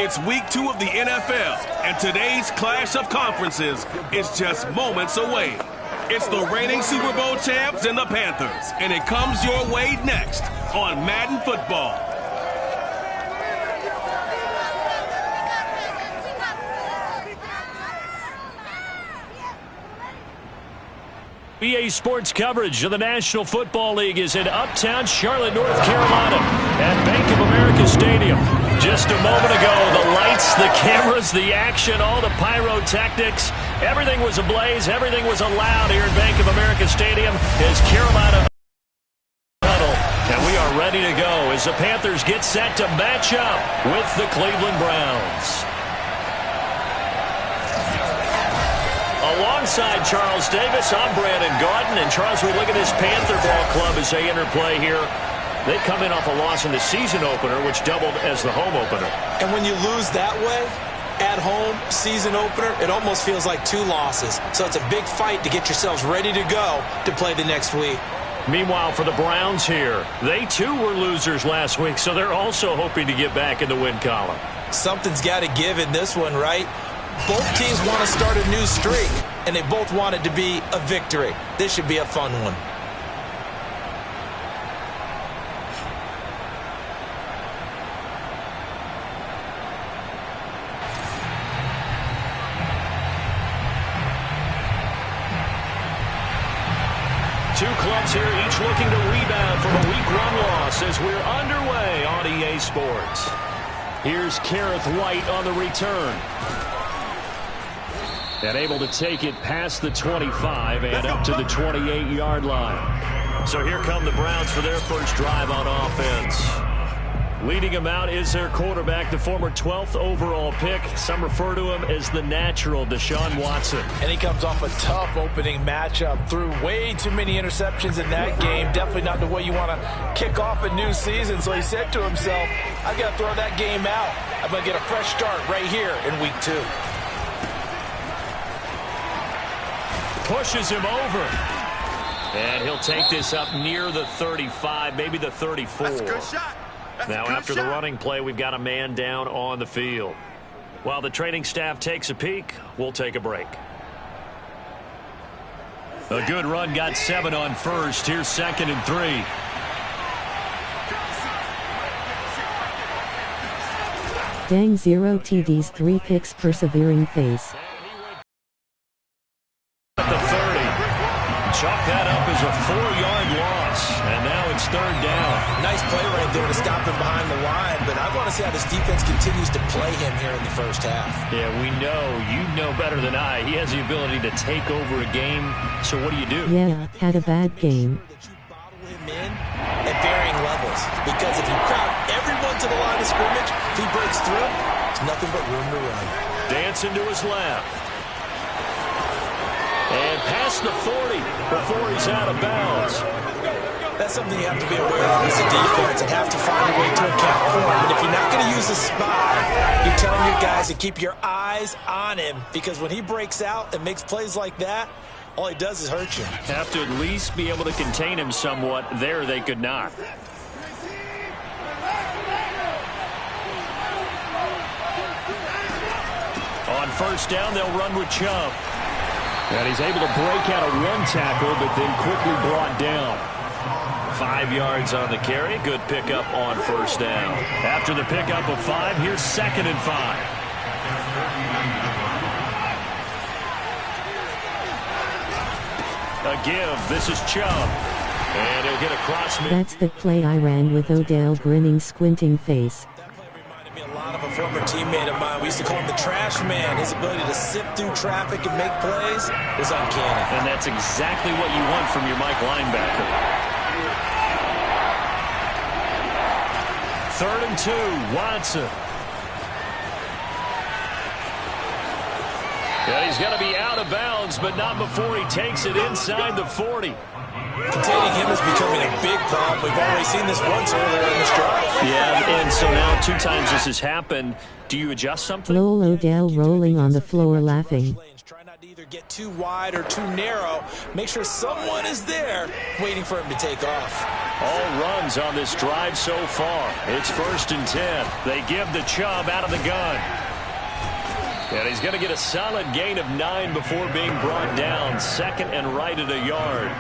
It's week 2 of the NFL, and today's clash of conferences is just moments away. It's the reigning Super Bowl champs and the Panthers, and it comes your way next on Madden Football. EA Sports coverage of the National Football League is in uptown Charlotte, North Carolina at Bank of America Stadium. Just a moment ago, the lights, the cameras, the action, all the pyrotechnics, everything was ablaze, everything was allowed here at Bank of America Stadium as Carolina huddle. And we are ready to go as the Panthers get set to match up with the Cleveland Browns. Alongside Charles Davis, I'm Brandon Gaudin. And Charles, we look at this Panther ball club as they enter play here. They come in off a loss in the season opener, which doubled as the home opener. And when you lose that way, at home, season opener, it almost feels like 2 losses. So it's a big fight to get yourselves ready to go to play the next week. Meanwhile, for the Browns here, they too were losers last week, so they're also hoping to get back in the win column. Something's got to give in this one, right? Both teams want to start a new streak, and they both want it to be a victory. This should be a fun one. Two clubs here, each looking to rebound from a Week 1 loss as we're underway on EA Sports. Here's Kareth White on the return. And able to take it past the 25 and up to the 28-yard line. So here come the Browns for their first drive on offense. Leading them out is their quarterback, the former 12th overall pick. Some refer to him as the natural, Deshaun Watson. And he comes off a tough opening matchup. Threw way too many interceptions in that game. Definitely not the way you want to kick off a new season. So he said to himself, I've got to throw that game out. I'm going to get a fresh start right here in Week 2. Pushes him over. And he'll take this up near the 35, maybe the 34. That's a good shot. Now after the running play, we've got a man down on the field. While the training staff takes a peek, we'll take a break. A good run, got 7 on first. Here's 2nd and 3. Dang, 0 TDs, 3 picks, persevering face. At the 30. Chalk that up as a 4-yard loss. And now it's 3rd down. Nice play right there to stop him behind the line, but I want to see how this defense continues to play him here in the first half. Yeah, we know. You know better than I. He has the ability to take over a game. So what do? Yeah, had a bad game. At varying levels, because if you crowd everyone to the line of scrimmage, if he breaks through, there's nothing but room to run. Dancing to his left. And past the 40 before he's out of bounds. That's something you have to be aware of as a defense and have to find a way to account for him. But if you're not going to use a spy, you're telling your guys to keep your eyes on him, because when he breaks out and makes plays like that, all he does is hurt you. Have to at least be able to contain him somewhat. There they could not. On first down, they'll run with Chubb. And he's able to break out a run tackle, but then quickly brought down. 5 yards on the carry. Good pickup on first down. After the pickup of 5, here's 2nd and 5. A give. This is Chubb. And he'll get across. That's the play I ran with Odell grinning, squinting face. Of a former teammate of mine. We used to call him the trash man. His ability to sift through traffic and make plays was uncanny. And that's exactly what you want from your Mike linebacker. 3rd and 2, Watson. Yeah, he's got to be out of bounds, but not before he takes it inside the 40. Containing him is becoming a big problem. We've already seen this once earlier in this drive. Yeah, and so now 2 times this has happened. Do you adjust something? Lol, Odell rolling on the floor laughing. either get too wide or too narrow. Make sure someone is there waiting for him to take off. All runs on this drive so far. It's 1st and 10. They give the Chubb out of the gun. And he's going to get a solid gain of 9 before being brought down. 2nd and right at a yard.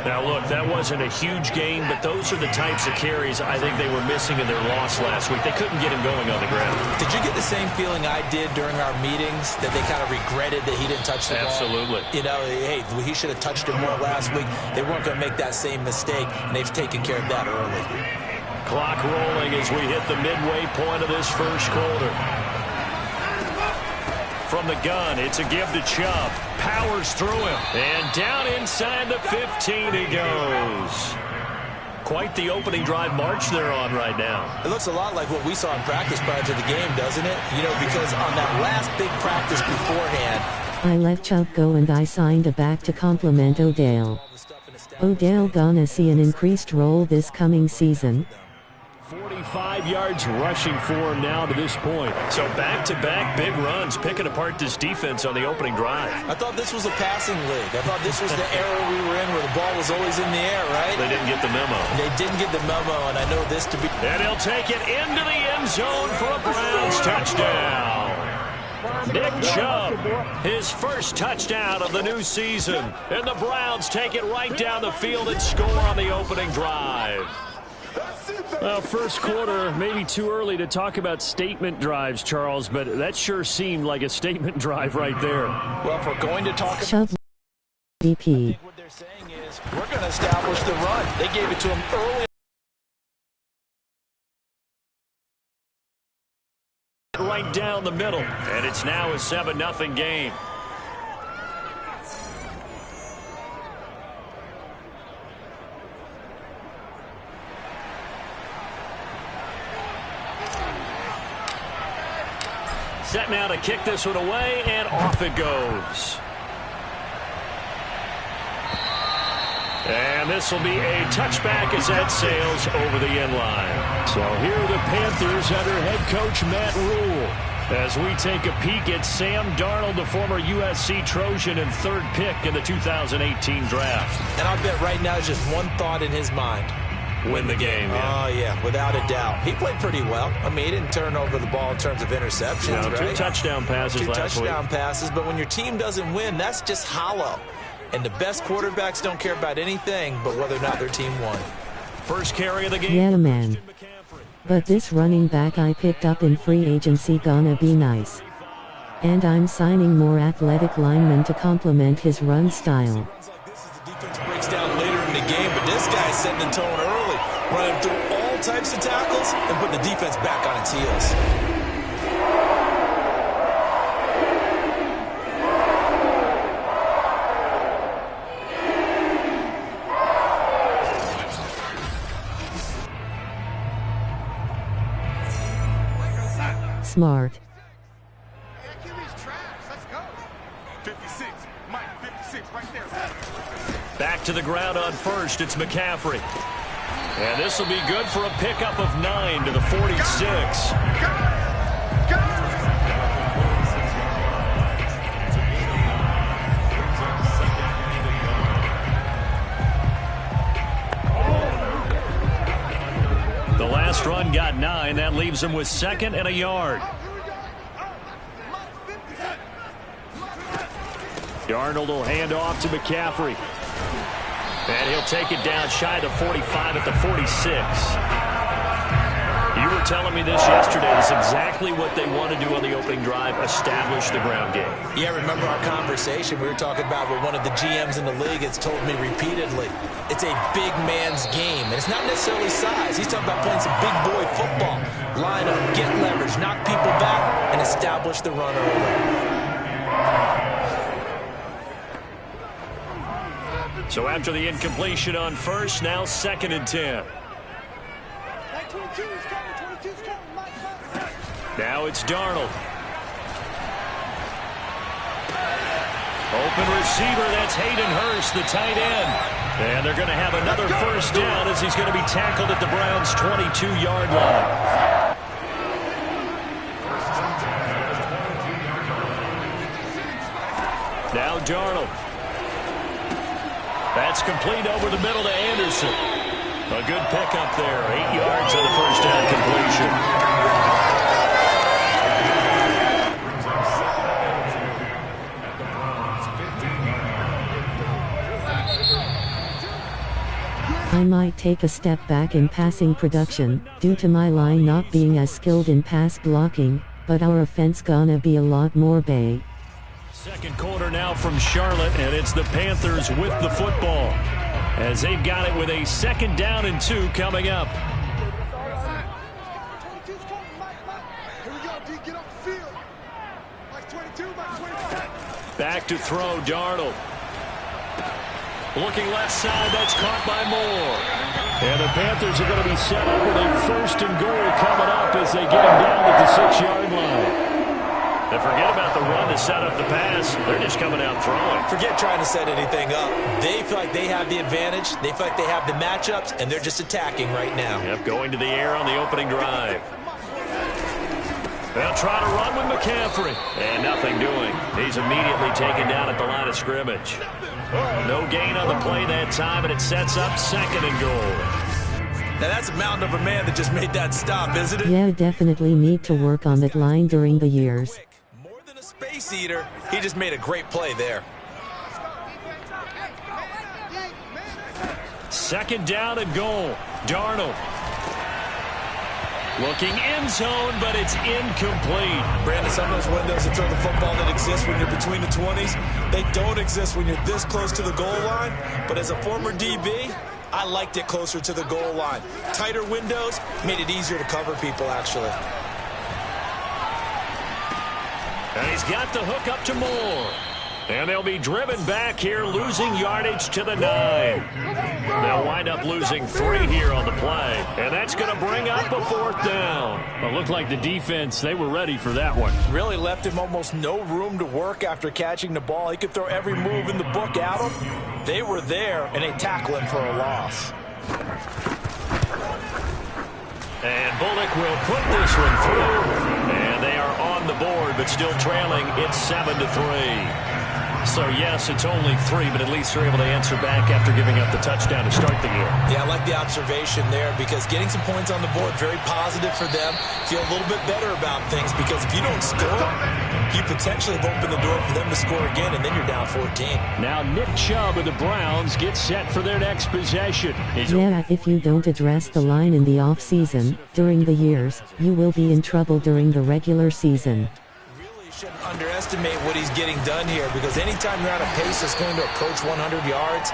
Now, look, that wasn't a huge gain, but those are the types of carries I think they were missing in their loss last week. They couldn't get him going on the ground. Did you get the same feeling I did during our meetings, that they kind of regretted that he didn't touch the ball? Absolutely. You know, hey, he should have touched it more last week. They weren't going to make that same mistake, and they've taken care of that early. Clock rolling as we hit the midway point of this first quarter. From the gun, it's a give to Chubb. Powers through him. And down inside the 15 he goes. Quite the opening drive march they're on right now. It looks a lot like what we saw in practice prior to the game, doesn't it? You know, because on that last big practice beforehand, I let Chubb go and I signed a back to compliment Odell. Odell gonna see an increased role this coming season. 45 yards rushing for him now to this point. So back-to-back big runs, picking apart this defense on the opening drive. I thought this was a passing league. I thought this was the era we were in where the ball was always in the air, right? They didn't get the memo. They didn't get the memo, and I know this to be... And he'll take it into the end zone for a Browns touchdown. Nick Chubb, his first touchdown of the new season. And the Browns take it right down the field and score on the opening drive. Well, first quarter, maybe too early to talk about statement drives, Charles, but that sure seemed like a statement drive right there. Well, if we're going to talk Chubb VP. what they're saying is, we're going to establish the run. They gave it to him early. Right down the middle, and it's now a 7-0 game. Set now to kick this one away, and off it goes. And this will be a touchback as that sails over the end line. So here are the Panthers under head coach Matt Rule. As we take a peek at Sam Darnold, the former USC Trojan and 3rd pick in the 2018 draft. And I bet right now is just one thought in his mind. Win the game. Oh, yeah, without a doubt. He played pretty well. I mean, he didn't turn over the ball in terms of interceptions, No, right? 2 touchdown passes last week. 2 touchdown passes, but when your team doesn't win, that's just hollow. And the best quarterbacks don't care about anything but whether or not their team won. First carry of the game. Yeah, man. But this running back I picked up in free agency gonna be nice. And I'm signing more athletic linemen to complement his run style. Defense breaks down later in the game, but this guy's setting the tone early, running through all types of tackles and putting the defense back on its heels. Smart. Back to the ground on first. It's McCaffrey. And this will be good for a pickup of 9 to the 46. The last run got 9. That leaves him with 2nd and a yard. Darnold will hand off to McCaffrey. And he'll take it down shy of 45 at the 46. You were telling me this yesterday. It's exactly what they want to do on the opening drive, establish the ground game. Yeah, remember our conversation? We were talking about what one of the GMs in the league has told me repeatedly. It's a big man's game, and it's not necessarily size. He's talking about playing some big boy football. Line up, get leverage, knock people back, and establish the run early. So after the incompletion on first, now 2nd and 10. Now it's Darnold. Open receiver, that's Hayden Hurst, the tight end. And they're going to have another first down as he's going to be tackled at the Browns' 22-yard line. Now Darnold. That's complete over the middle to Anderson. A good pickup there. 8 yards on the first down completion. I might take a step back in passing production, due to my line not being as skilled in pass blocking, but our offense gonna be a lot more bay. Second quarter now from Charlotte, and it's the Panthers with the football, as they've got it with a 2nd down and 2 coming up. Back to throw, Darnold. Looking left side, that's caught by Moore. And the Panthers are going to be set up with a 1st and goal coming up as they get him down at the 6-yard line. And forget about the run to set up the pass. They're just coming out throwing. Forget trying to set anything up. They feel like they have the advantage. They feel like they have the matchups, and they're just attacking right now. Yep, going to the air on the opening drive. They'll try to run with McCaffrey. And nothing doing. He's immediately taken down at the line of scrimmage. No gain on the play that time, and it sets up 2nd and goal. Now that's a mountain of a man that just made that stop, isn't it? Yeah, definitely need to work on that line during the years. More than a space eater, he just made a great play there. 2nd down and goal. Darnold. Looking end zone, but it's incomplete. Brandon, some of those windows to throw the football that exist when you're between the 20s, they don't exist when you're this close to the goal line. But as a former DB, I liked it closer to the goal line. Tighter windows made it easier to cover people, actually. And he's got the hook up to Moore. And they'll be driven back here, losing yardage to the 9. They'll wind up losing 3 here on the play. And that's going to bring up a 4th down. It looked like the defense, they were ready for that one. Really left him almost no room to work after catching the ball. He could throw every move in the book at him. They were there, and they tackle him for a loss. And Bullock will put this one through. And they are on the board, but still trailing. It's 7-3. So, yes, it's only 3, but at least they're able to answer back after giving up the touchdown to start the game. Yeah, I like the observation there because getting some points on the board, very positive for them. Feel a little bit better about things because if you don't score, you potentially have opened the door for them to score again, and then you're down 14. Now Nick Chubb of the Browns gets set for their next possession. Yeah, if you don't address the line in the off-season, during the years, you will be in trouble during the regular season. Shouldn't underestimate what he's getting done here because anytime you're at a pace that's going to approach 100 yards,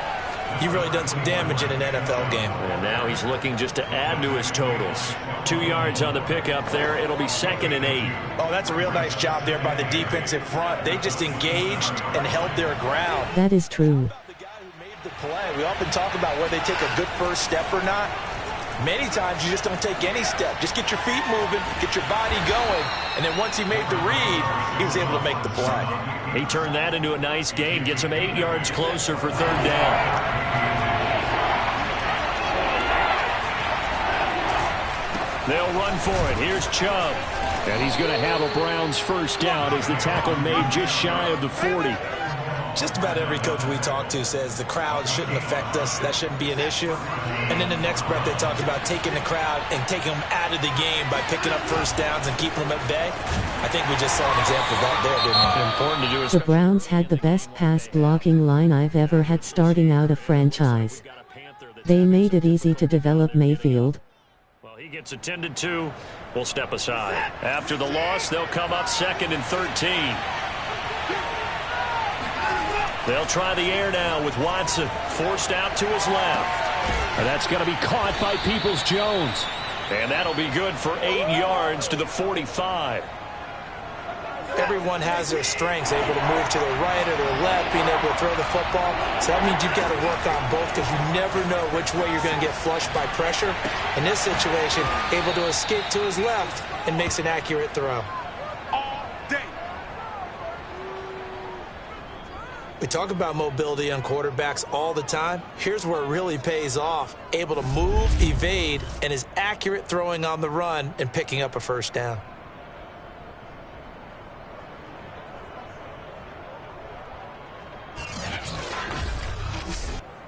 you've really done some damage in an NFL game. And now he's looking just to add to his totals. 2 yards on the pickup there. It'll be 2nd and 8. Oh, that's a real nice job there by the defensive front. They just engaged and held their ground. That is true. The guy who made the play, we often talk about whether they take a good first step or not. Many times you just don't take any step. Just get your feet moving, get your body going, and then once he made the read, he was able to make the play. He turned that into a nice gain, gets him 8 yards closer for 3rd down. They'll run for it. Here's Chubb. And he's going to have a Browns 1st down as the tackle made just shy of the 40. Just about every coach we talk to says the crowd shouldn't affect us. That shouldn't be an issue. And then the next breath they talk about taking the crowd and taking them out of the game by picking up 1st downs and keeping them at bay. I think we just saw an example of that there, didn't we? Important to do is the Browns had the best pass blocking line I've ever had starting out a franchise. They made it easy to develop Mayfield. Well, he gets attended to. We'll step aside. After the loss, they'll come up 2nd and 13. They'll try the air now with Watson forced out to his left. And that's going to be caught by Peoples-Jones. And that'll be good for 8 yards to the 45. Everyone has their strengths, able to move to their right or their left, being able to throw the football. So that means you've got to work on both because you never know which way you're going to get flushed by pressure. In this situation, able to escape to his left and makes an accurate throw. We talk about mobility on quarterbacks all the time. Here's where it really pays off. Able to move, evade, and is accurate throwing on the run and picking up a 1st down.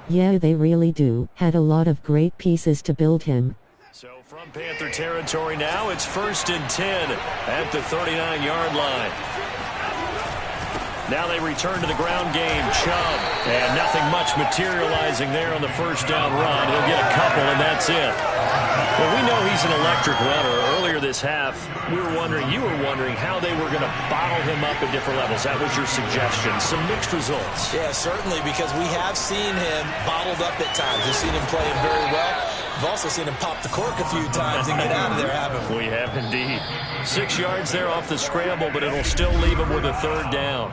Yeah, they really do. Had a lot of great pieces to build him. So from Panther territory now, it's 1st and 10 at the 39-yard line. Now they return to the ground game. Chubb, and nothing much materializing there on the first down run. He'll get a couple, and that's it. Well, we know he's an electric runner. Earlier this half, you were wondering how they were going to bottle him up at different levels. That was your suggestion. Some mixed results. Yeah, certainly, because we have seen him bottled up at times. We've seen him playing very well. We've also seen him pop the cork a few times and get out of there, haven't we? We have indeed. 6 yards there off the scramble, but it'll still leave him with a third down.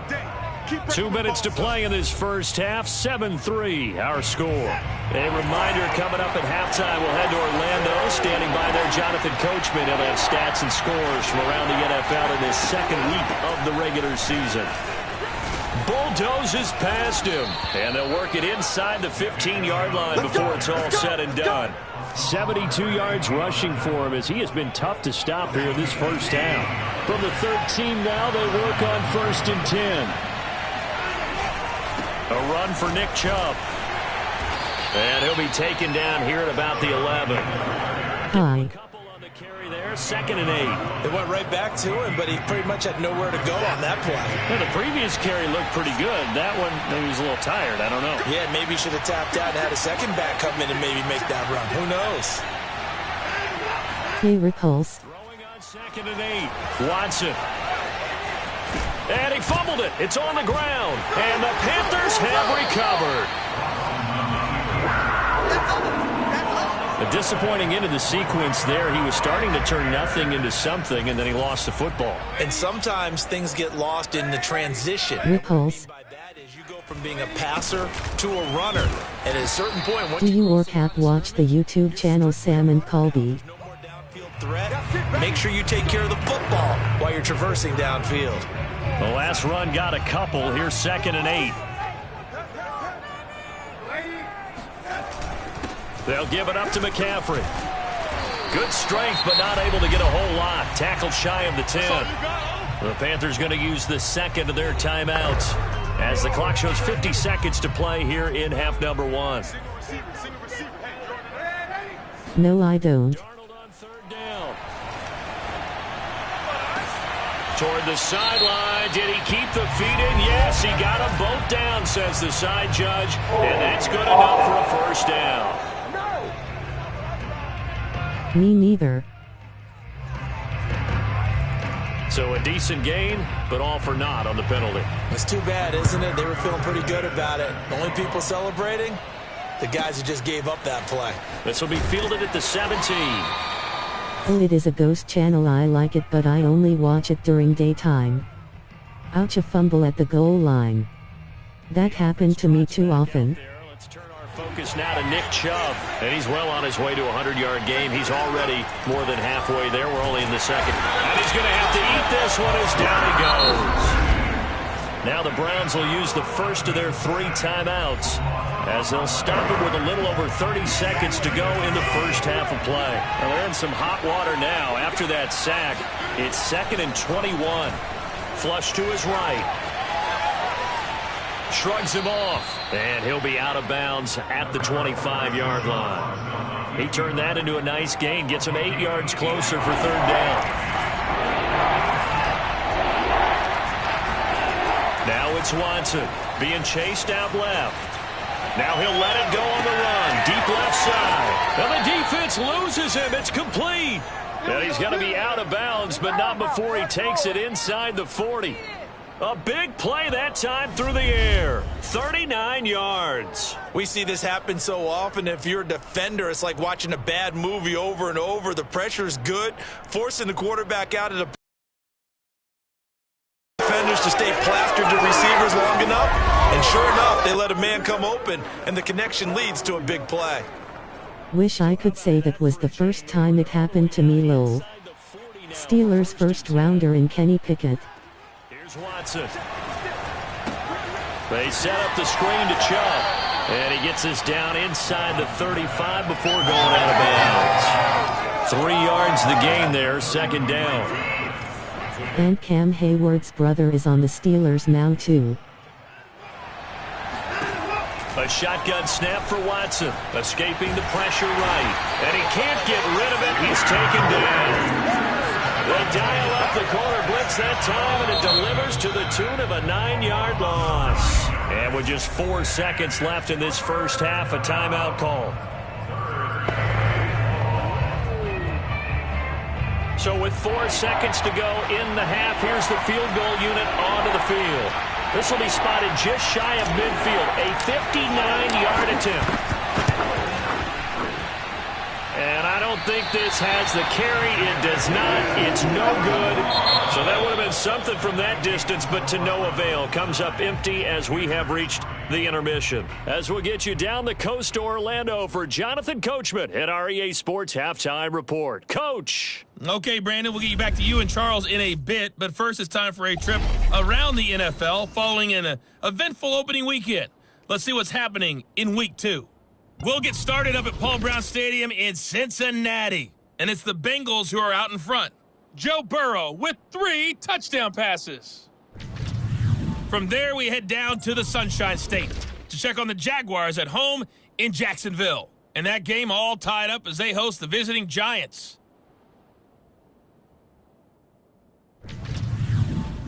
2 minutes to play in this first half. 7-3, our score. A reminder coming up at halftime, we'll head to Orlando. Standing by there, Jonathan Coachman. He'll have stats and scores from around the NFL in this second week of the regular season. Bulldozes past him, and they'll work it inside the 15-yard line before it's all said and done. 72 yards rushing for him as he has been tough to stop here in this first half. From the 13 now, they work on 1st and 10. A run for Nick Chubb. And he'll be taken down here at about the 11. Hi. Couple on the carry there, 2nd and 8. They went right back to him, but he pretty much had nowhere to go on that play. Well, the previous carry looked pretty good. That one, maybe he was a little tired. I don't know. Yeah, maybe he should have tapped out and had a second back come in and maybe make that run. Who knows? Hey, repulse. Throwing on 2nd and 8. Watson. And he fumbled it. It's on the ground. And the Panthers have recovered. A disappointing end of the sequence there. He was starting to turn nothing into something, and then he lost the football. And sometimes things get lost in the transition. Repulse. By that is you go from being a passer to a runner. And at a certain point, once Do you or Cap watch the YouTube channel Sam and Colby? no more downfield threat, make sure you take care of the football while you're traversing downfield. The last run got a couple. Here's 2nd and 8. They'll give it up to McCaffrey. Good strength, but not able to get a whole lot. Tackled shy of the 10. The Panthers going to use the second of their timeouts as the clock shows 50 seconds to play here in half number 1. No, I don't. Darnold on 3rd down. Toward the sideline. Did he keep the feet in? Yes, he got them both down, says the side judge. And that's good enough for a first down. Me neither. So a decent gain, but all for naught on the penalty. It's too bad, isn't it? They were feeling pretty good about it. The only people celebrating, the guys who just gave up that play. This will be fielded at the 17. Oh, it is a ghost channel. I like it, but I only watch it during daytime. Ouch, a fumble at the goal line. That happened to me too often. Let's turn our focus now to Nick Chubb. And he's well on his way to a 100-yard game. He's already more than halfway there. We're only in the second. And he's going to have to eat this one as down he goes. Now the Browns will use the first of their 3 timeouts as they'll stop it with a little over 30 seconds to go in the first half of play. Well, they're in some hot water now. After that sack, it's 2nd and 21. Flush to his right. Shrugs him off, and he'll be out of bounds at the 25-yard line. He turned that into a nice gain, gets him 8 yards closer for 3rd down. Now it's Watson being chased out left. Now he'll let it go on the run, deep left side. Now the defense loses him. It's complete. And he's going to be out of bounds, but not before he takes it inside the 40. A big play that time through the air. 39 yards. We see this happen so often. If you're a defender, it's like watching a bad movie over and over. The pressure's good, forcing the quarterback out of the defenders to stay plastered to receivers long enough. And sure enough, they let a man come open, and the connection leads to a big play. Wish I could say that was the first time it happened to me, lol. Steelers first rounder in Kenny Pickett. Here's Watson. They set up the screen to Chubb. And he gets us down inside the 35 before going out of bounds. 3 yards the gain there, 2nd down. And Cam Hayward's brother is on the Steelers now too. A shotgun snap for Watson. Escaping the pressure right. And he can't get rid of it. He's taken down. They dial up the corner blitz that time, and it delivers to the tune of a 9-yard loss. And with just 4 seconds left in this first half, a timeout call. So with 4 seconds to go in the half, here's the field goal unit onto the field. This will be spotted just shy of midfield, a 59-yard attempt. And I don't think this has the carry. It does not. It's no good. So that would have been something from that distance, but to no avail. Comes up empty as we have reached the intermission. As we'll get you down the coast to Orlando for Jonathan Coachman at our EA Sports Halftime Report. Coach. Okay, Brandon, we'll get you back to you and Charles in a bit, but first it's time for a trip around the NFL following an eventful opening weekend. Let's see what's happening in Week 2. We'll get started up at Paul Brown Stadium in Cincinnati, and it's the Bengals who are out in front. Joe Burrow with 3 touchdown passes. From there, we head down to the Sunshine State to check on the Jaguars at home in Jacksonville. And that game all tied up as they host the visiting Giants.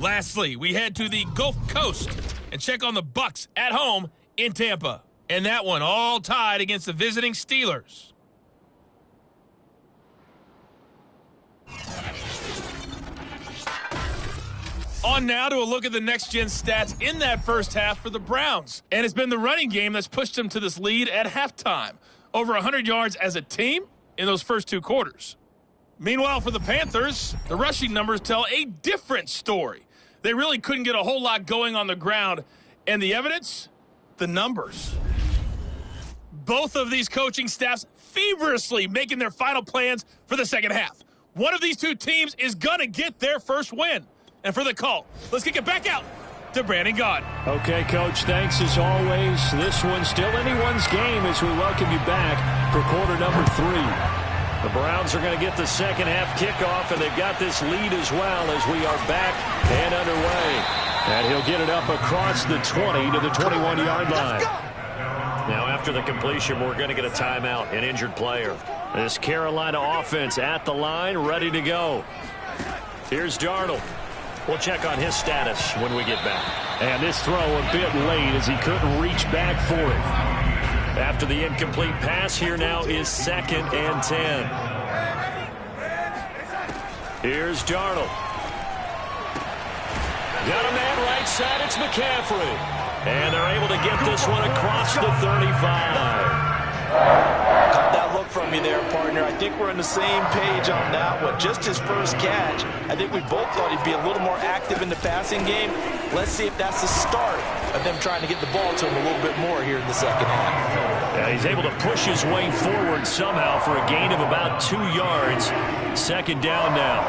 Lastly, we head to the Gulf Coast and check on the Bucs at home in Tampa. And that one all tied against the visiting Steelers. On now to a look at the next-gen stats in that first half for the Browns. And it's been the running game that's pushed them to this lead at halftime. Over 100 yards as a team in those first 2 quarters. Meanwhile, for the Panthers, the rushing numbers tell a different story. They really couldn't get a whole lot going on the ground. And the evidence? The numbers. Both of these coaching staffs feverishly making their final plans for the second half. One of these 2 teams is going to get their first win. And for the call, let's kick it back out to Brandon Gaudin. Okay, Coach, thanks as always. This one's still anyone's game as we welcome you back for quarter number 3. The Browns are going to get the second half kickoff, and they've got this lead as well as we are back and underway. And he'll get it up across the 20 to the 21-yard line. Now, after the completion, we're going to get a timeout, an injured player. This Carolina offense at the line, ready to go. Here's Darnold. We'll check on his status when we get back. And this throw a bit late as he couldn't reach back for it. After the incomplete pass, here now is 2nd and 10. Here's Darnold. Got a man right side. It's McCaffrey. And they're able to get this one across the 35. Caught that look from you there, partner. I think we're on the same page on that one. Just his first catch. I think we both thought he'd be a little more active in the passing game. Let's see if that's the start of them trying to get the ball to him a little bit more here in the second half. Yeah, he's able to push his way forward somehow for a gain of about 2 yards. 2nd down now.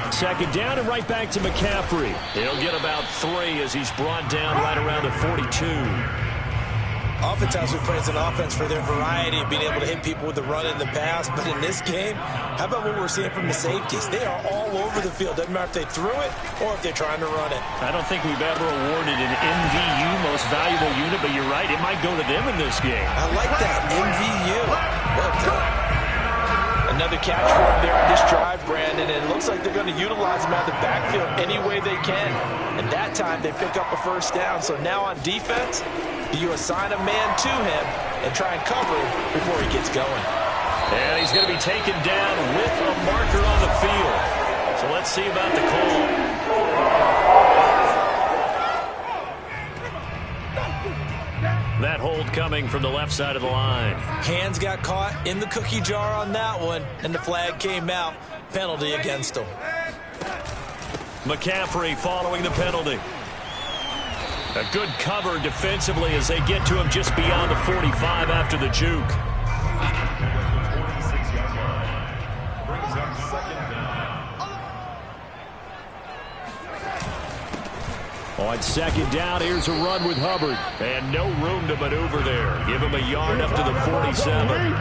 2nd down and right back to McCaffrey. He'll get about 3 as he's brought down right around the 42. Oftentimes we praise an offense for their variety of being able to hit people with the run and the pass. But in this game, how about what we're seeing from the safeties? They are all over the field. Doesn't matter if they threw it or if they're trying to run it. I don't think we've ever awarded an MVU, most valuable unit, but you're right. It might go to them in this game. I like that, MVU. Well done. Another catch for him there on this drive, Brandon, and it looks like they're going to utilize him out of the backfield any way they can. And that time they pick up a first down. So now on defense, do you assign a man to him and try and cover him before he gets going? And he's going to be taken down with a marker on the field. So let's see about the call. That hold coming from the left side of the line. Hands got caught in the cookie jar on that one, and the flag came out. Penalty against him. McCaffrey following the penalty. A good cover defensively as they get to him just beyond the 45 after the juke. On 2nd down, here's a run with Hubbard. And no room to maneuver there. Give him a yard up to the 47.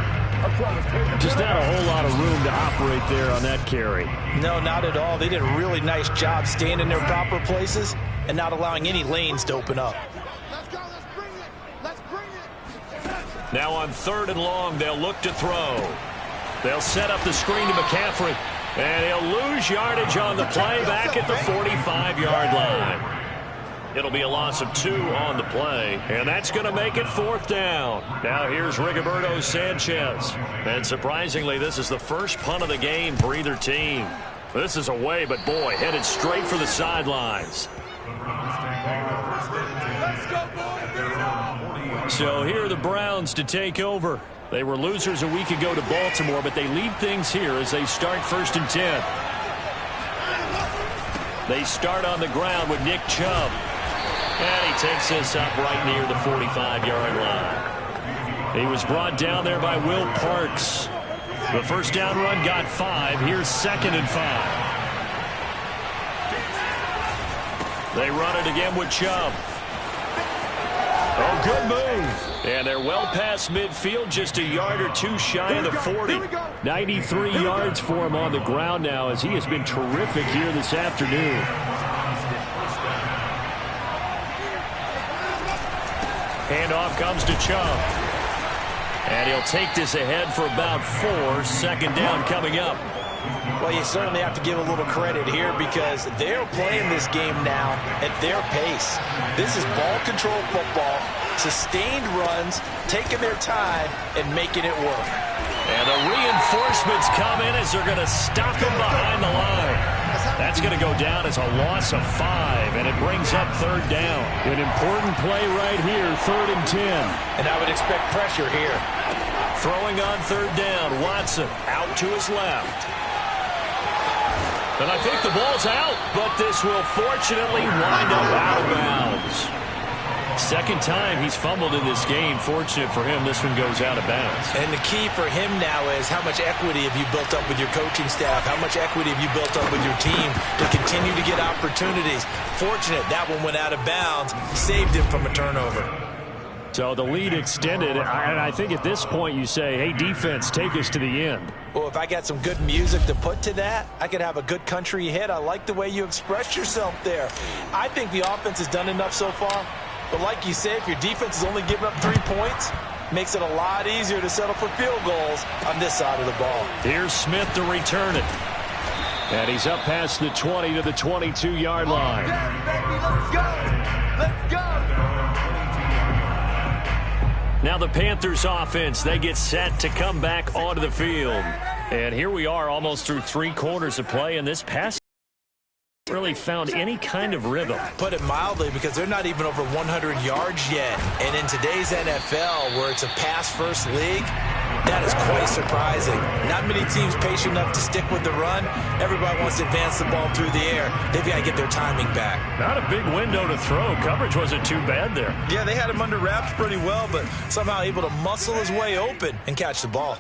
Just not a whole lot of room to operate there on that carry. No, not at all. They did a really nice job staying in their proper places and not allowing any lanes to open up. Now on 3rd and long, they'll look to throw. They'll set up the screen to McCaffrey, and he'll lose yardage on the play back at the 45-yard line. It'll be a loss of 2 on the play, and that's going to make it 4th down. Now here's Rigoberto Sanchez. And surprisingly, this is the first punt of the game for either team. This is away, but boy, headed straight for the sidelines. So here are the Browns to take over. They were losers a week ago to Baltimore, but they lead things here as they start 1st and 10. They start on the ground with Nick Chubb. And he takes this up right near the 45-yard line. He was brought down there by Will Parks. The first down run got 5. Here's 2nd and 5. They run it again with Chubb. Oh, good move. And they're well past midfield, just a yard or 2 shy of the 40. 93 yards for him on the ground now as he has been terrific here this afternoon. Handoff comes to Chubb. And he'll take this ahead for about 4. 2nd down coming up. Well, you certainly have to give a little credit here because they're playing this game now at their pace. This is ball control football, sustained runs, taking their time, and making it work. And the reinforcements come in as they're going to stop them behind the line. That's going to go down as a loss of 5, and it brings up 3rd down. An important play right here, 3rd and 10. And I would expect pressure here. Throwing on 3rd down, Watson out to his left. And I think the ball's out, but this will fortunately wind up out of bounds. 2nd time he's fumbled in this game. Fortunate for him, this one goes out of bounds. And the key for him now is how much equity have you built up with your coaching staff? How much equity have you built up with your team to continue to get opportunities? Fortunate that one went out of bounds, saved him from a turnover. So the lead extended, and I think at this point you say, hey, defense, take us to the end. Well, if I got some good music to put to that, I could have a good country hit. I like the way you expressed yourself there. I think the offense has done enough so far. But like you said, if your defense is only giving up 3 points, makes it a lot easier to settle for field goals on this side of the ball. Here's Smith to return it. And he's up past the 20 to the 22-yard line. Let's go! Let's go! Now the Panthers offense, they get set to come back onto the field. And here we are almost through 3 quarters of play, and this pass really found any kind of rhythm. Put it mildly, because they're not even over 100 yards yet. And in today's NFL, where it's a pass-first league, that is quite surprising. Not many teams patient enough to stick with the run. Everybody wants to advance the ball through the air. They've got to get their timing back. Not a big window to throw. Coverage wasn't too bad there. Yeah, they had him under wraps pretty well, but somehow able to muscle his way open and catch the ball.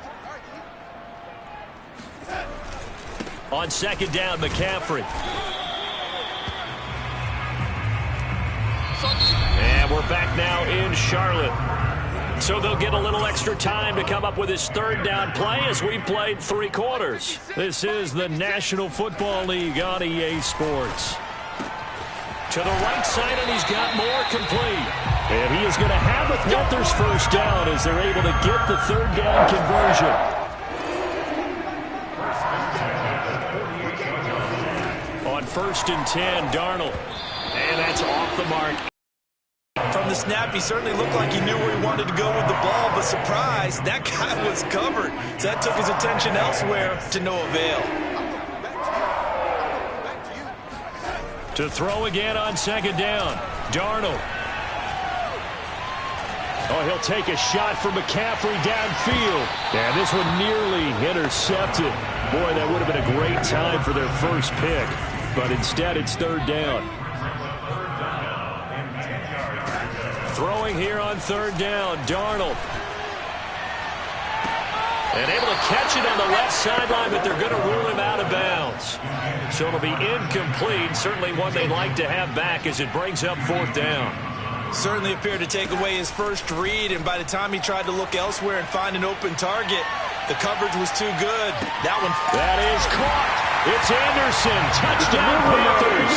On 2nd down, McCaffrey. And we're back now in Charlotte. So they'll get a little extra time to come up with his 3rd down play as we've played 3 quarters. This is the National Football League on EA Sports. To the right side, and he's got more complete. And he is going to have it with their first down as they're able to get the 3rd down conversion. On 1st and 10, Darnold. And that's off the mark. From the snap, he certainly looked like he knew where he wanted to go with the ball, but surprise, that guy was covered. So that took his attention elsewhere to no avail. To throw again on 2nd down, Darnold. Oh, he'll take a shot for McCaffrey downfield. And this one nearly intercepted. Boy, that would have been a great time for their first pick. But instead, it's 3rd down. Throwing here on 3rd down, Darnold. And able to catch it on the left sideline, but they're going to rule him out of bounds. So it'll be incomplete. Certainly one they'd like to have back as it brings up 4th down. Certainly appeared to take away his first read, and by the time he tried to look elsewhere and find an open target, the coverage was too good. That is caught. It's Anderson. Touchdown, Panthers.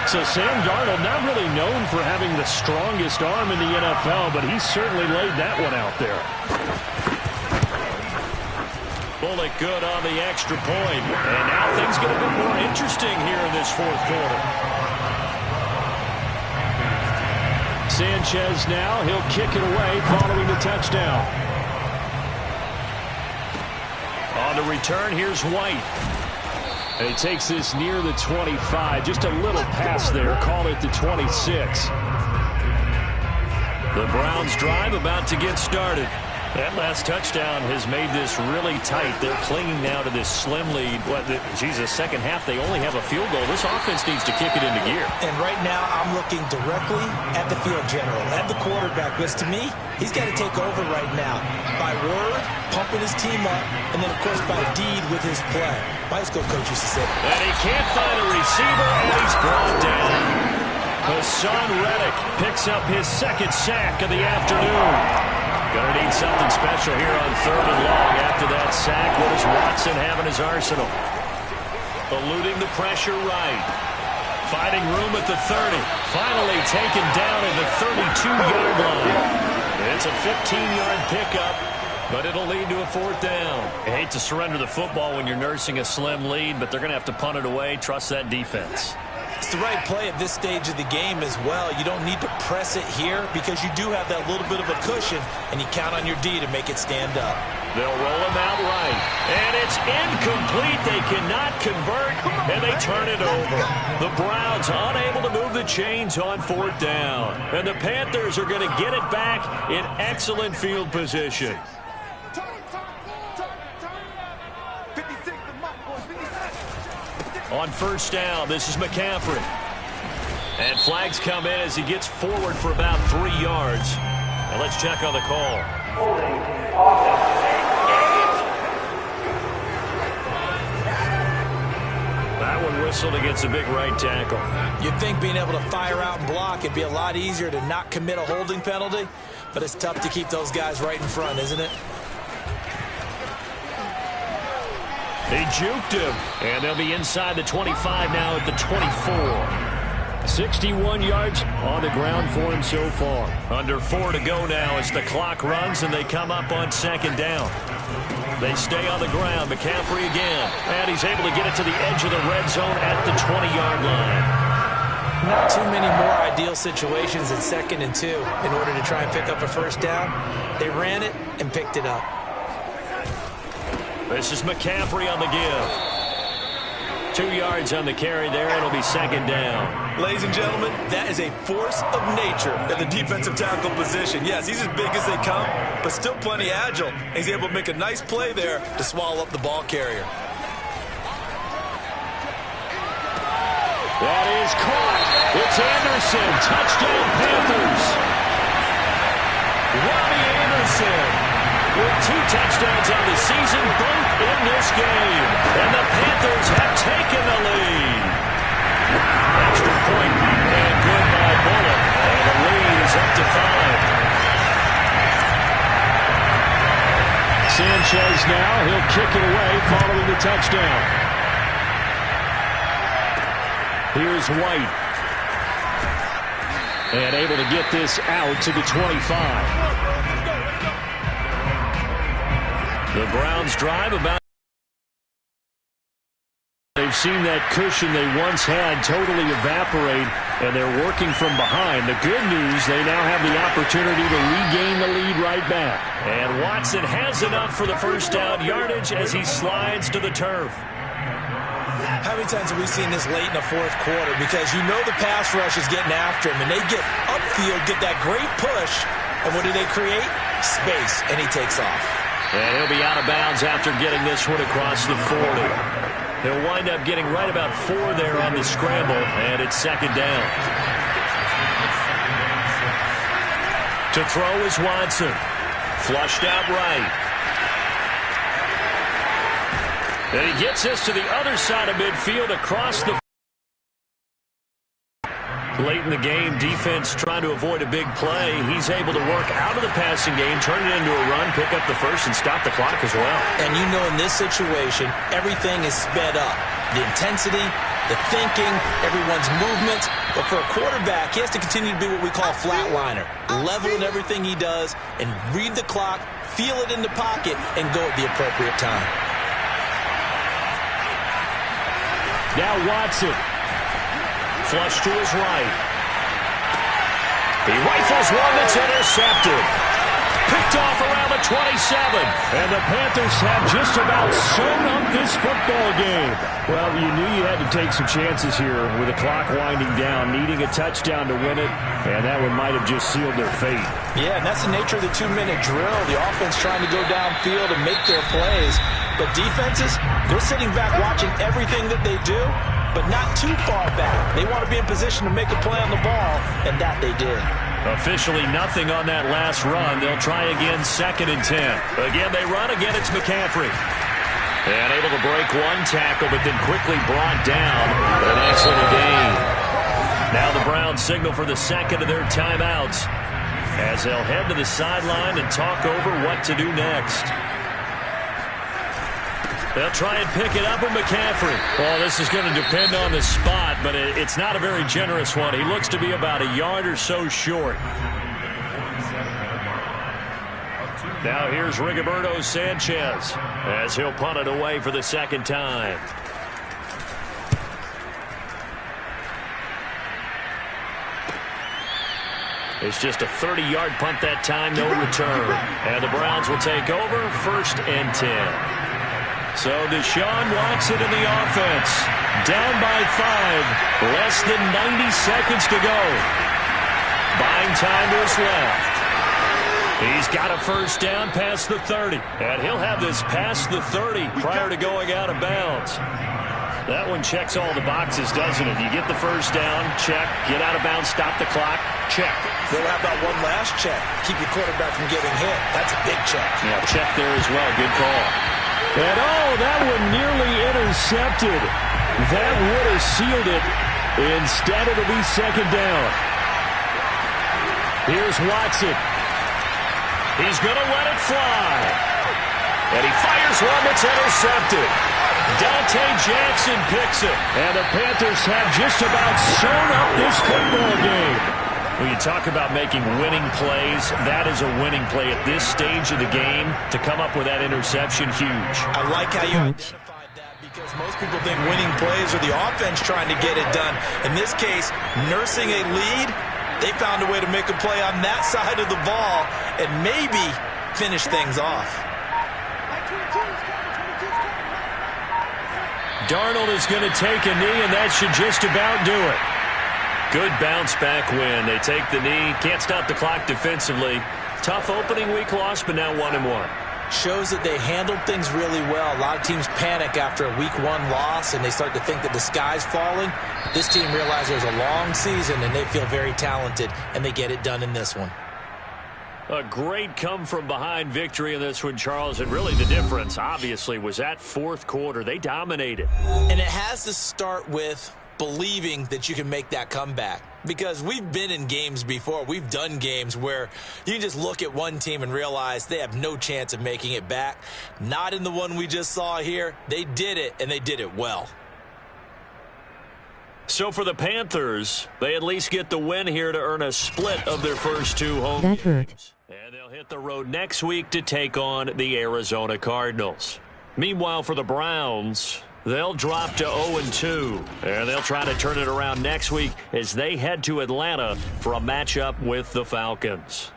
So Sam Darnold, not really known for having the strongest arm in the NFL, but he certainly laid that one out there. Bullock good on the extra point. And now things get a bit more interesting here in this fourth quarter. Sanchez now, he'll kick it away following the touchdown. On the return, here's White. And he takes this near the 25. Just a little pass there. Call it the 26. The Browns drive about to get started. That last touchdown has made this really tight. They're clinging now to this slim lead. Second half, they only have a field goal. This offense needs to kick it into gear. And right now, I'm looking directly at the field general, at the quarterback. Because to me, he's got to take over right now. By word, pumping his team up, and then, of course, by deed with his play. My high school coach used to say. And he can't find a receiver, and he's brought down. Hassan Reddick picks up his second sack of the afternoon. Gonna need something special here on 3rd and long. After that sack, what does Watson have in his arsenal? Eluding the pressure right. Finding room at the 30. Finally taken down at the 32-yard line. It's a 15-yard pickup, but it'll lead to a 4th down. I hate to surrender the football when you're nursing a slim lead, but they're going to have to punt it away. Trust that defense. It's the right play at this stage of the game as well. You don't need to press it here because you do have that little bit of a cushion, and you count on your D to make it stand up. They'll roll him out right. And it's incomplete. They cannot convert, and they turn it over. The Browns unable to move the chains on 4th down. And the Panthers are going to get it back in excellent field position. On 1st down, this is McCaffrey. And flags come in as he gets forward for about 3 yards. And let's check on the call. That one whistled against a big right tackle. You'd think being able to fire out and block it'd be a lot easier to not commit a holding penalty, but it's tough to keep those guys right in front, isn't it? They juked him, and they'll be inside the 25 now at the 24. 61 yards on the ground for him so far. Under 4 to go now as the clock runs, and they come up on 2nd down. They stay on the ground. McCaffrey again, and he's able to get it to the edge of the red zone at the 20-yard line. Not too many more ideal situations in 2nd and 2 in order to try and pick up a 1st down. They ran it and picked it up. This is McCaffrey on the give. 2 yards on the carry there. It'll be 2nd down. Ladies and gentlemen, that is a force of nature at the defensive tackle position. Yes, he's as big as they come, but still plenty agile. He's able to make a nice play there to swallow up the ball carrier. That is caught. It's Anderson. Touchdown Panthers. Robbie Anderson with 2 touchdowns on the season, both in this game. And the Panthers have taken the lead. Extra point and good by Bullock. And the lead is up to 5. Sanchez now, he'll kick it away following the touchdown. Here's White. And able to get this out to the 25. The Browns drive about. They've seen that cushion they once had totally evaporate, and they're working from behind. The good news, they now have the opportunity to regain the lead right back. And Watson has enough for the 1st down yardage as he slides to the turf. How many times have we seen this late in the 4th quarter? Because you know the pass rush is getting after him, and they get upfield, get that great push, and what do they create? Space, and he takes off. And he'll be out of bounds after getting this one across the 40. He'll wind up getting right about 4 there on the scramble, and it's 2nd down. To throw is Watson. Flushed out right. And he gets this to the other side of midfield across the. Late in the game, defense trying to avoid a big play. He's able to work out of the passing game, turn it into a run, pick up the 1st, and stop the clock as well. And you know in this situation, everything is sped up. the intensity, the thinking, everyone's movements. But for a quarterback, he has to continue to be what we call a flatliner, level in everything he does, and read the clock, feel it in the pocket, and go at the appropriate time. Now Watson. Flush to his right. He rifles one that's intercepted. Picked off around the 27. And the Panthers have just about sewn up this football game. Well, you knew you had to take some chances here with the clock winding down, needing a touchdown to win it, and that one might have just sealed their fate. Yeah, and that's the nature of the 2-minute drill. The offense trying to go downfield and make their plays. But defenses, they're sitting back watching everything that they do, but not too far back. They want to be in position to make a play on the ball, and that they did. Officially nothing on that last run. They'll try again, 2nd and 10. Again, they run. Again, it's McCaffrey. And able to break one tackle, but then quickly brought down. A nice little gain. Now the Browns signal for the second of their timeouts as they'll head to the sideline and talk over what to do next. They'll try and pick it up with McCaffrey. Well, this is going to depend on the spot, but it's not a very generous one. He looks to be about a yard or so short. Now here's Rigoberto Sanchez as he'll punt it away for the second time. It's just a 30-yard punt that time, no return. And the Browns will take over, 1st and 10. So Deshaun Watson in the offense. Down by 5. Less than 90 seconds to go. Buying time is left. He's got a first down past the 30. And he'll have this past the 30 prior to going out of bounds. That one checks all the boxes, doesn't it? You get the first down, check. Get out of bounds, stop the clock, check. They'll have that one last check. Keep your quarterback from getting hit. That's a big check. Yeah, check there as well. Good call. And that one nearly intercepted. That would have sealed it. Instead, it'll be 2nd down. Here's Watson. He's going to let it fly. And he fires one that's intercepted. Dante Jackson picks it. And the Panthers have just about sewn up this football game. When you talk about making winning plays, that is a winning play at this stage of the game. To come up with that interception, huge. I like how you identified that because most people think winning plays are the offense trying to get it done. In this case, nursing a lead, they found a way to make a play on that side of the ball and maybe finish things off. Darnold is going to take a knee, and that should just about do it. Good bounce-back win. They take the knee. Can't stop the clock defensively. Tough opening week loss, but now 1-1. Shows that they handled things really well. A lot of teams panic after a week 1 loss, and they start to think that the sky's falling. This team realizes there's a long season, and they feel very talented, and they get it done in this one. A great come-from-behind victory in this one, Charles. And really the difference, obviously, was that 4th quarter. They dominated. And it has to start with believing that you can make that comeback. Because we've been in games before. We've done games where you can just look at one team and realize they have no chance of making it back. Not in the one we just saw here. They did it, and they did it well. So for the Panthers, they at least get the win here to earn a split of their first 2 home That hurt. games. And they'll hit the road next week to take on the Arizona Cardinals. Meanwhile, for the Browns, they'll drop to 0-2, and they'll try to turn it around next week as they head to Atlanta for a matchup with the Falcons.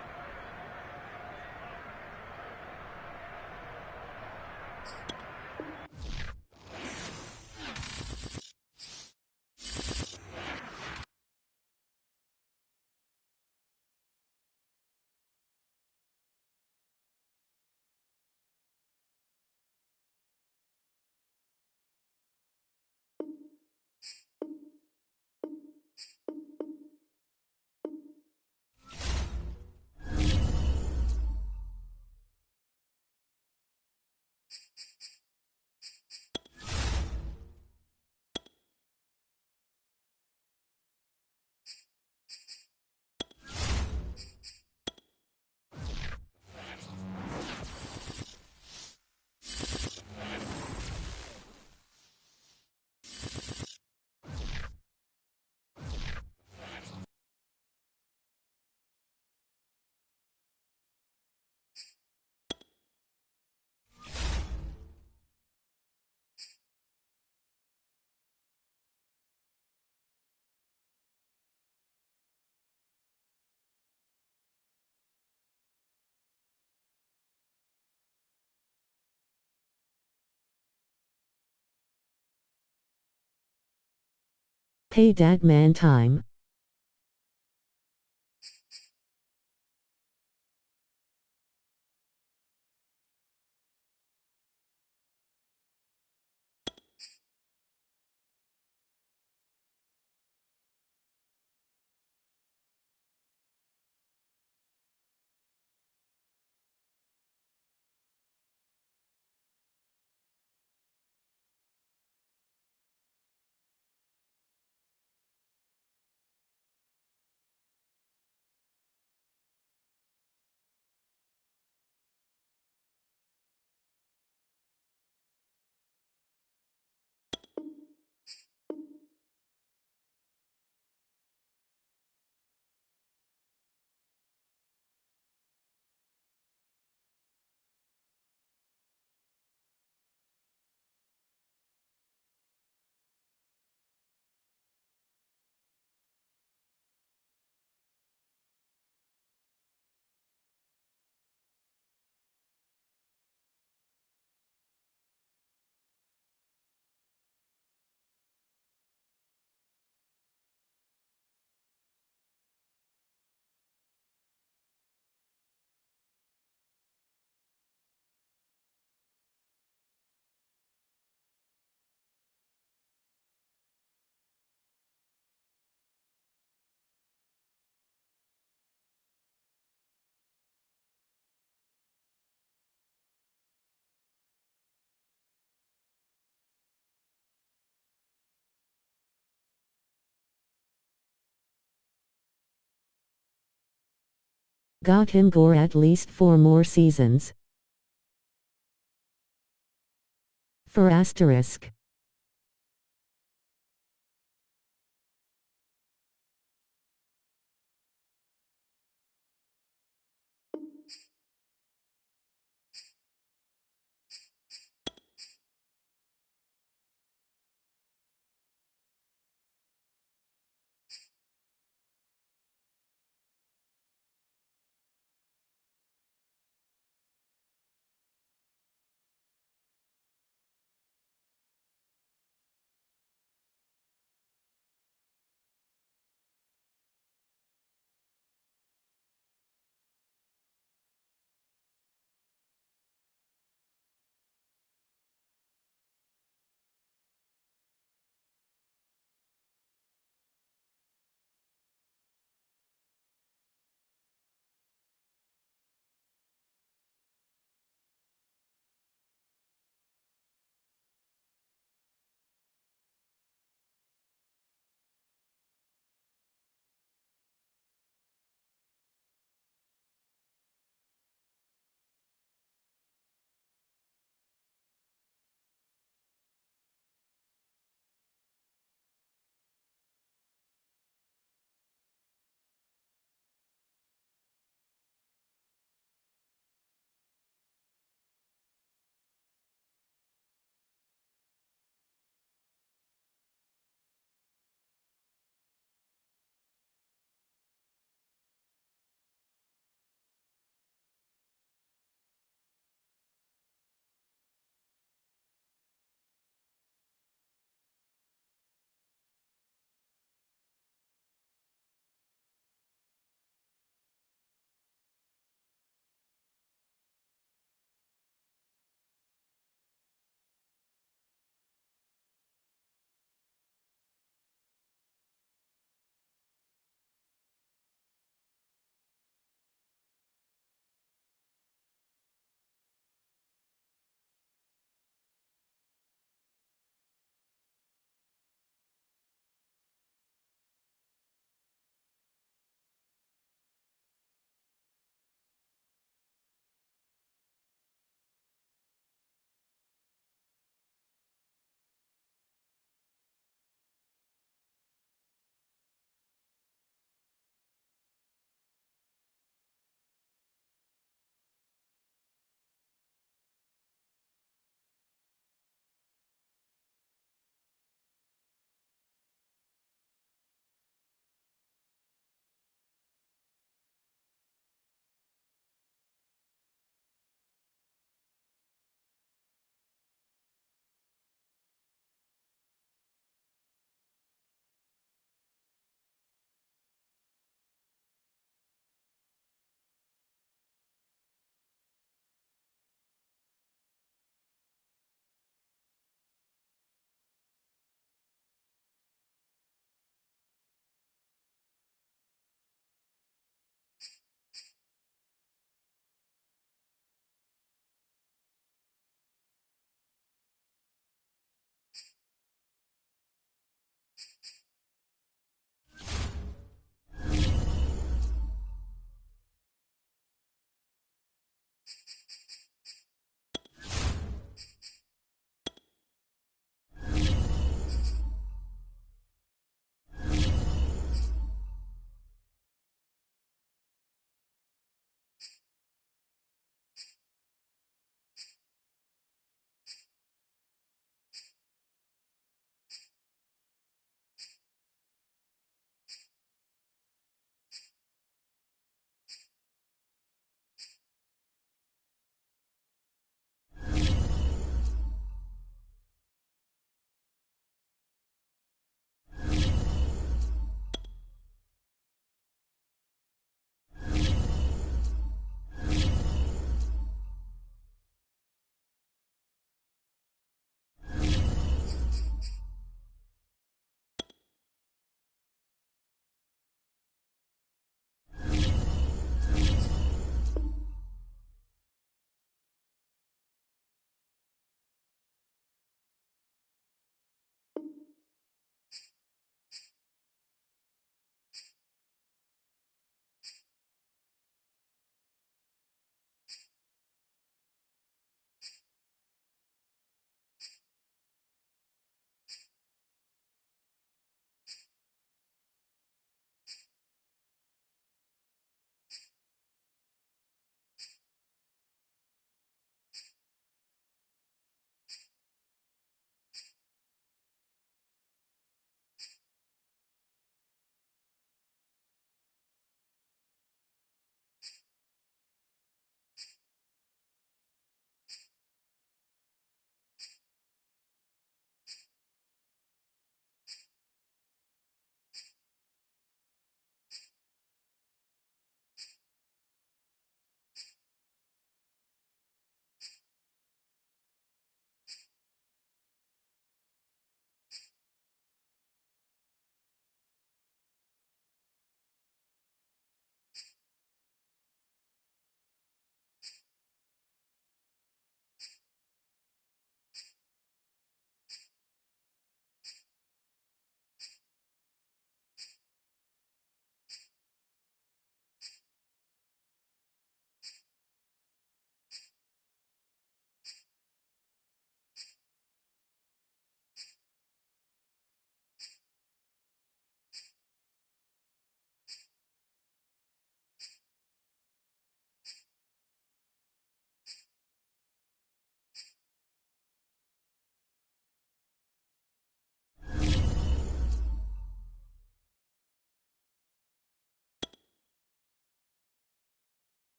Pay dat man time. Got him for at least 4 more seasons. For asterisk.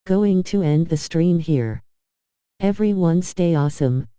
Going to end the stream here. Everyone stay awesome.